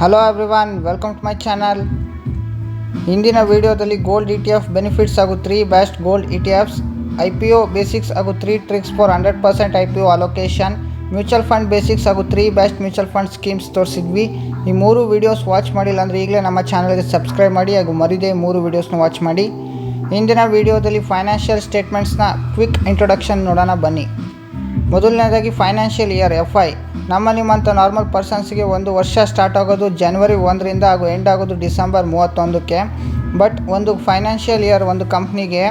Hello everyone, welcome to my channel. ಇಂದಿನ ವಿಡಿಯೋದಲ್ಲಿ gold ETF benefits ಹಾಗೂ 3 best gold ETFs, IPO basics ಹಾಗೂ 3 tricks for 100% IPO allocation, mutual fund basics ಹಾಗೂ 3 best mutual fund schemes ತೋರಿಸಿದ್ವಿ. ಈ 3 videos watch ಮಾಡಿಲ್ಲ ಅಂದರೆ ಈಗಲೇ ನಮ್ಮ ಚಾನಲ್ಗೆ ಸಬ್ಸ್ಕ್ರೈಬ್ ಮಾಡಿ ಹಾಗೂ ಮರಿದೇ 3 ವೀಡಿಯೋಸ್ನ ವಾಚ್ ಮಾಡಿ. ಇಂದಿನ ವಿಡಿಯೋದಲ್ಲಿ ಫೈನಾನ್ಷಿಯಲ್ ಸ್ಟೇಟ್ಮೆಂಟ್ಸ್ನ ಕ್ವಿಕ್ ಇಂಟ್ರೊಡಕ್ಷನ್ ನೋಡೋಣ ಬನ್ನಿ. ಮೊದಲನೇದಾಗಿ ಫೈನಾನ್ಷಿಯಲ್ ಇಯರ್ FI. ನಮ್ಮ ನಿಮ್ಮಂಥ ನಾರ್ಮಲ್ ಪರ್ಸನ್ಸ್ಗೆ ಒಂದು ವರ್ಷ ಸ್ಟಾರ್ಟ್ ಆಗೋದು ಜನವರಿ 1ರಿಂದ ಹಾಗೂ ಎಂಡ್ ಆಗೋದು ಡಿಸೆಂಬರ್ 31ಕ್ಕೆ. ಬಟ್ ಒಂದು ಫೈನಾನ್ಷಿಯಲ್ ಇಯರ್ ಒಂದು ಕಂಪ್ನಿಗೆ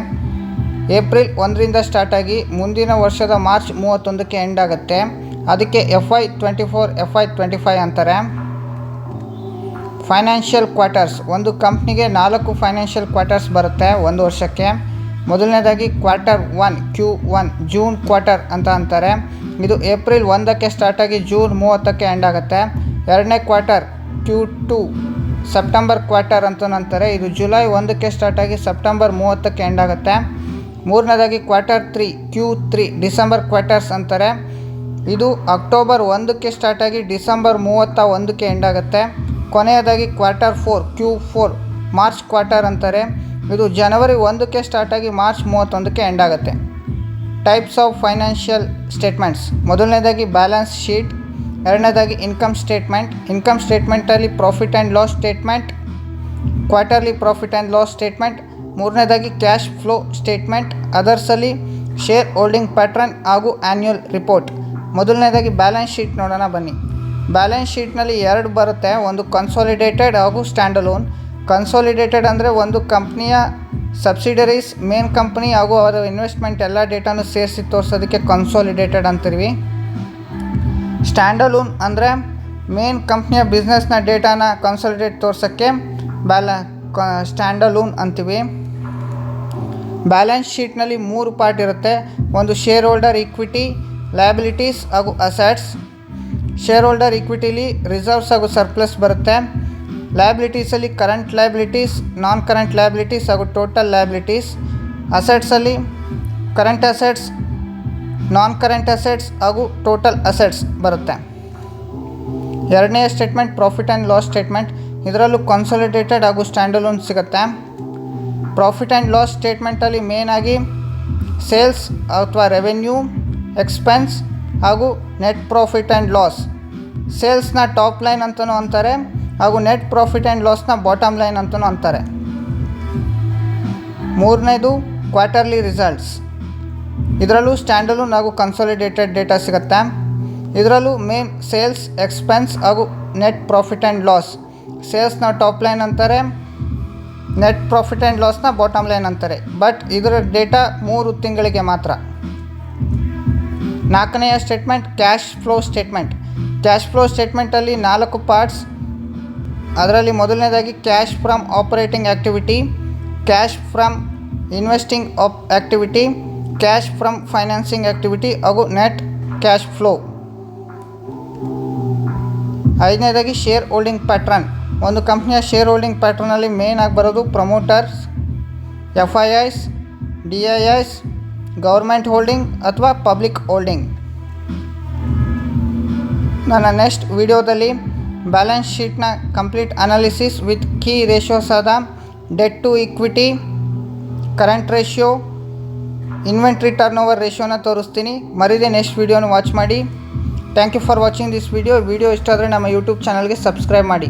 ಏಪ್ರಿಲ್ 1ರಿಂದ ಸ್ಟಾರ್ಟ್ ಆಗಿ ಮುಂದಿನ ವರ್ಷದ ಮಾರ್ಚ್ 31ಕ್ಕೆ ಎಂಡ್ ಆಗುತ್ತೆ. ಅದಕ್ಕೆ FY24 FY25 ಅಂತಾರೆ. Financial quarters. ಒಂದು ಕಂಪ್ನಿಗೆ 4 ಫೈನಾನ್ಷಿಯಲ್ ಕ್ವಾರ್ಟರ್ಸ್ ಬರುತ್ತೆ ಒಂದು ವರ್ಷಕ್ಕೆ. ಮೊದಲನೇದಾಗಿ ಕ್ವಾರ್ಟರ್ 1 Q1 ಜೂನ್ ಕ್ವಾರ್ಟರ್ ಅಂತ ಅಂತಾರೆ. ಇದು ಏಪ್ರಿಲ್ 1ಕ್ಕೆ ಸ್ಟಾರ್ಟ್ ಆಗಿ ಜೂನ್ 30ಕ್ಕೆ ಎಂಡ್ ಆಗುತ್ತೆ. ಎರಡನೇ ಕ್ವಾರ್ಟರ್ Q2 ಸೆಪ್ಟೆಂಬರ್ ಕ್ವಾರ್ಟರ್ ಅಂತ ಅಂತಾರೆ. ಇದು ಜುಲೈ 1ಕ್ಕೆ ಸ್ಟಾರ್ಟ್ ಆಗಿ ಸೆಪ್ಟೆಂಬರ್ 30ಕ್ಕೆ ಎಂಡ್ ಆಗುತ್ತೆ. ಮೂರನೇದಾಗಿ ಕ್ವಾರ್ಟರ್ 3 Q3 ಡಿಸೆಂಬರ್ ಕ್ವಾರ್ಟರ್ಸ್ ಅಂತಾರೆ. ಇದು ಅಕ್ಟೋಬರ್ 1ಕ್ಕೆ ಸ್ಟಾರ್ಟ್ ಆಗಿ ಡಿಸೆಂಬರ್ 31ಕ್ಕೆ ಎಂಡ್ ಆಗುತ್ತೆ. ಕೊನೆಯದಾಗಿ ಕ್ವಾರ್ಟರ್ 4 Q4 ಮಾರ್ಚ್ ಕ್ವಾರ್ಟರ್ ಅಂತಾರೆ. ಇದು ಜನವರಿ 1ಕ್ಕೆ ಸ್ಟಾರ್ಟ್ ಆಗಿ ಮಾರ್ಚ್ 31ಕ್ಕೆ ಎಂಡ್ ಆಗುತ್ತೆ. Types of financial statements. ಮೊದಲನೇದಾಗಿ ಬ್ಯಾಲೆನ್ಸ್ ಶೀಟ್, ಎರಡನೇದಾಗಿ ಇನ್ಕಮ್ ಸ್ಟೇಟ್ಮೆಂಟ್. ಇನ್ಕಮ್ ಸ್ಟೇಟ್ಮೆಂಟಲ್ಲಿ profit and loss statement, quarterly profit and loss statement. ಮೂರನೇದಾಗಿ ಕ್ಯಾಶ್ ಫ್ಲೋ ಸ್ಟೇಟ್ಮೆಂಟ್, ಅದರ್ಸಲ್ಲಿ ಶೇರ್ ಹೋಲ್ಡಿಂಗ್ ಪ್ಯಾಟ್ರನ್ ಹಾಗೂ ಆ್ಯನ್ಯುಯಲ್ ರಿಪೋರ್ಟ್. ಮೊದಲನೇದಾಗಿ ಬ್ಯಾಲೆನ್ಸ್ ಶೀಟ್ ನೋಡೋಣ ಬನ್ನಿ. ಬ್ಯಾಲೆನ್ಸ್ ಶೀಟ್ನಲ್ಲಿ 2 ಬರುತ್ತೆ, ಒಂದು ಕನ್ಸಾಲಿಡೇಟೆಡ್ ಹಾಗೂ ಸ್ಟ್ಯಾಂಡಲೋನ್. ಕನ್ಸಾಲಿಡೇಟೆಡ್ ಅಂದರೆ ಒಂದು ಕಂಪ್ನಿಯ ಸಬ್ಸಿಡರೀಸ್, ಮೇನ್ ಕಂಪ್ನಿ ಹಾಗೂ ಅವರ ಇನ್ವೆಸ್ಟ್ಮೆಂಟ್ ಎಲ್ಲ ಡೇಟಾನು ಸೇರಿಸಿ ತೋರಿಸೋದಕ್ಕೆ ಕನ್ಸಾಲಿಡೇಟೆಡ್ ಅಂತೀವಿ. ಸ್ಟ್ಯಾಂಡಲೋನ್ ಅಂದರೆ ಮೇನ್ ಕಂಪ್ನಿಯ ಬಿಸ್ನೆಸ್ನ ಡೇಟಾನ ಕನ್ಸಾಲಿಡೇಟ್ ತೋರ್ಸೋಕ್ಕೆ ಸ್ಟ್ಯಾಂಡಲೋನ್ ಅಂತೀವಿ. ಬ್ಯಾಲೆನ್ಸ್ ಶೀಟ್ನಲ್ಲಿ 3 ಪಾರ್ಟ್ ಇರುತ್ತೆ. ಒಂದು ಶೇರ್ ಹೋಲ್ಡರ್ ಈಕ್ವಿಟಿ, ಲಯಬಿಲಿಟೀಸ್ ಹಾಗೂ ಅಸೆಟ್ಸ್. ಶೇರ್ ಹೋಲ್ಡರ್ ಈಕ್ವಿಟಿಲಿ ರಿಸರ್ವ್ಸ್ ಹಾಗೂ ಸರ್ಪ್ಲಸ್ ಬರುತ್ತೆ. ಲಯಬಿಲಿಟೀಸಲ್ಲಿ current liabilities, non current liabilities ಹಾಗೂ ಟೋಟಲ್ ಲಯಬಿಲಿಟೀಸ್. ಅಸೆಟ್ಸಲ್ಲಿ current assets, non current assets ಹಾಗೂ ಟೋಟಲ್ ಅಸೆಟ್ಸ್ ಬರುತ್ತೆ. ಎರಡನೆಯ statement profit and loss statement. ಇದರಲ್ಲೂ ಕನ್ಸಾಲಿಡೇಟೆಡ್ ಹಾಗೂ ಸ್ಟ್ಯಾಂಡಲೋನ್ ಸಿಗುತ್ತೆ. ಪ್ರಾಫಿಟ್ ಆ್ಯಂಡ್ ಲಾಸ್ ಸ್ಟೇಟ್ಮೆಂಟಲ್ಲಿ ಮೇನಾಗಿ ಸೇಲ್ಸ್ ಅಥವಾ ರೆವೆನ್ಯೂ, ಎಕ್ಸ್ಪೆನ್ಸ್ ಹಾಗೂ ನೆಟ್ ಪ್ರಾಫಿಟ್ ಆ್ಯಂಡ್ ಲಾಸ್. ಸೇಲ್ಸ್ನ ಟಾಪ್ ಲೈನ್ ಅಂತಲೂ ಅಂತಾರೆ ಹಾಗೂ ನೆಟ್ ಪ್ರಾಫಿಟ್ ಆ್ಯಂಡ್ ಲಾಸ್ನ ಬಾಟಮ್ ಲೈನ್ ಅಂತಲೂ ಅಂತಾರೆ. ಮೂರನೇದು ಕ್ವಾರ್ಟರ್ಲಿ ರಿಸಲ್ಟ್ಸ್. ಇದರಲ್ಲೂ ಸ್ಟ್ಯಾಂಡಲೋನ್ ಹಾಗೂ ಕನ್ಸಾಲಿಡೇಟೆಡ್ ಡೇಟಾ ಸಿಗುತ್ತೆ. ಇದರಲ್ಲೂ ಮೇನ್ ಸೇಲ್ಸ್, ಎಕ್ಸ್ಪೆನ್ಸ್ ಹಾಗೂ ನೆಟ್ ಪ್ರಾಫಿಟ್ ಆ್ಯಂಡ್ ಲಾಸ್. ಸೇಲ್ಸ್ನ ಟಾಪ್ ಲೈನ್ ಅಂತಾರೆ, ನೆಟ್ ಪ್ರಾಫಿಟ್ ಆ್ಯಂಡ್ ಲಾಸ್ನ ಬಾಟಮ್ ಲೈನ್ ಅಂತಾರೆ. ಬಟ್ ಇದರ ಡೇಟಾ 3 ತಿಂಗಳಿಗೆ ಮಾತ್ರ. ನಾಲ್ಕನೆಯ statement cash flow statement. Cash flow ಸ್ಟೇಟ್ಮೆಂಟಲ್ಲಿ 4 ಪಾರ್ಟ್ಸ್. ಅದರಲ್ಲಿ ಮೊದಲನೇದಾಗಿ cash from operating activity, cash from investing activity, cash from financing activity ಹಾಗೂ ನೆಟ್ ಕ್ಯಾಶ್ ಫ್ಲೋ. ಐದನೇದಾಗಿ ಶೇರ್ ಹೋಲ್ಡಿಂಗ್ ಪ್ಯಾಟ್ರನ್. ಒಂದು ಕಂಪ್ನಿಯ ಶೇರ್ ಹೋಲ್ಡಿಂಗ್ ಪ್ಯಾಟ್ರನಲ್ಲಿ ಮೇನ್ ಆಗಿ ಬರೋದು promoters, FIIs, DIIs, government holding ಅಥವಾ ಪಬ್ಲಿಕ್ ಹೋಲ್ಡಿಂಗ್. ನನ್ನ ನೆಕ್ಸ್ಟ್ ವಿಡಿಯೋದಲ್ಲಿ ಬ್ಯಾಲೆನ್ಸ್ ಶೀಟ್ನ complete analysis with key ratios ಆದ debt to equity, current ratio, inventory turnover ರೇಷಿಯೋನ ತೋರಿಸ್ತೀನಿ. ಮರಿದೇ ನೆಕ್ಸ್ಟ್ ವಿಡಿಯೋನ ವಾಚ್ ಮಾಡಿ. Thank you for watching this video. Video ಇಷ್ಟ ಆದರೆ ನಮ್ಮ ಯೂಟ್ಯೂಬ್ ಚಾನಲ್ಗೆ ಸಬ್ಸ್ಕ್ರೈಬ್ ಮಾಡಿ.